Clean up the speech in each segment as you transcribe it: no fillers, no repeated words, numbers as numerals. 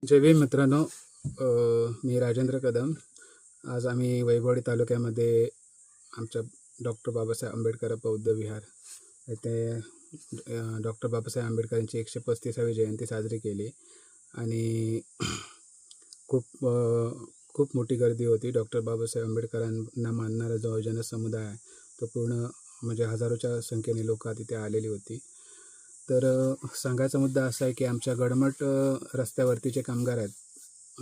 जय भीम मित्रांनो. मी राजेंद्र कदम. आज आम्ही वैभववाडी तालुक्यामध्ये आमच्या डॉक्टर बाबासाहेब आंबेडकर बौद्ध विहार येथे डॉक्टर बाबासाहेब आंबेडकरांची 135वी जयंती साजरी केली आणि खूप मोठी गर्दी होती. डॉक्टर बाबासाहेब आंबेडकरांना मानणारा जो जनसमुदाय आहे तो पूर्ण म्हणजे हजारोच्या संख्येने लोक तिथे आलेली होती. तर सांगायचा मुद्दा असा आहे की आमच्या गडमट रस्त्यावरतीचे कामगार आहेत,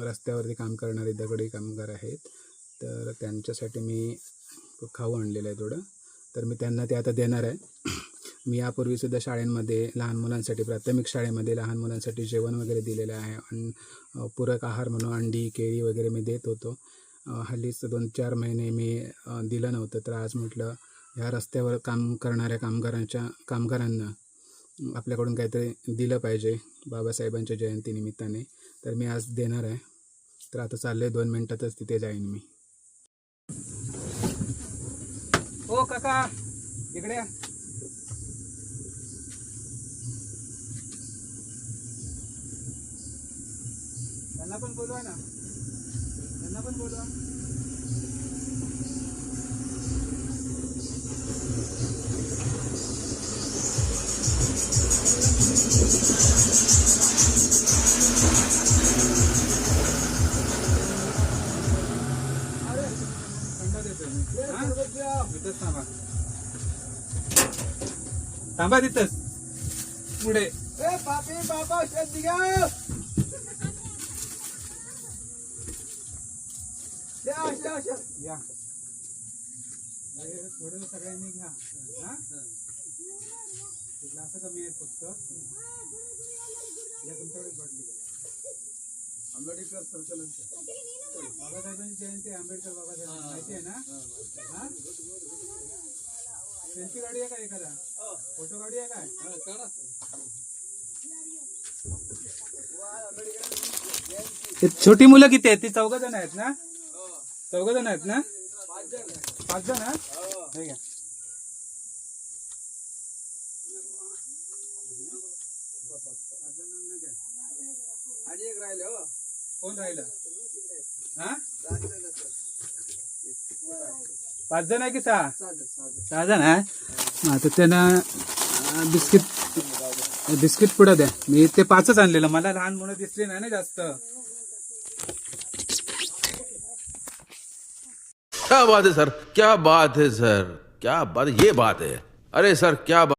रस्त्यावरती काम करणारे दगडी कामगार आहेत. तर त्यांच्यासाठी मी खाऊ आणलेलं आहे थोडं, तर मी त्यांना ते आता देणार आहे. मी यापूर्वीसुद्धा शाळेमध्ये लहान मुलांसाठी, प्राथमिक शाळेमध्ये लहान मुलांसाठी जेवण वगैरे दिलेलं आहे आणि पूरक आहार म्हणून अंडी केळी वगैरे मी देत होतो. हल्लीच 2-4 महिने मी दिलं नव्हतं. तर आज म्हटलं ह्या रस्त्यावर काम करणाऱ्या कामगारांना आपल्याकडून काहीतरी दिलं पाहिजे बाबासाहेबांच्या जयंतीनिमित्ताने. तर मी आज देणार आहे. तर आता चालले 2 मिनिटातच तिथे जाईन मी. ओ काका, इकडे या. त्यांना पण बोलवा ना, त्यांना पण बोलवा. थांबा तिथंच पुढे. पापी बाबा या थोडं सगळ्यांनी घ्या. असं कमी आहे फक्त. या तुमच्याकडे बाटली घ्या. आंबेडकर सर्कल बाबासाहेबांची जयंती, आंबेडकर बाबासाहेब माहिती आहे ना? सेल्फी गाडी आहे का एखादा? फोटो गाडी आहे काय? छोटी मुलं किती आहेत? ती 4 जण आहेत ना? 4 जण आहेत ना? 5 जण. ठीक आहे. कोण राहिलं? 5 जण आहे की 6? 6 जण आहे. आता त्यांना बिस्किट पुढं द्या. मी ते 5च आणलेलं, मला लहान मुलं दिसली नाही ना जास्त. क्या बात है सर, क्या बात है सर, क्या बात, ये बात है. अरे सर क्या बात.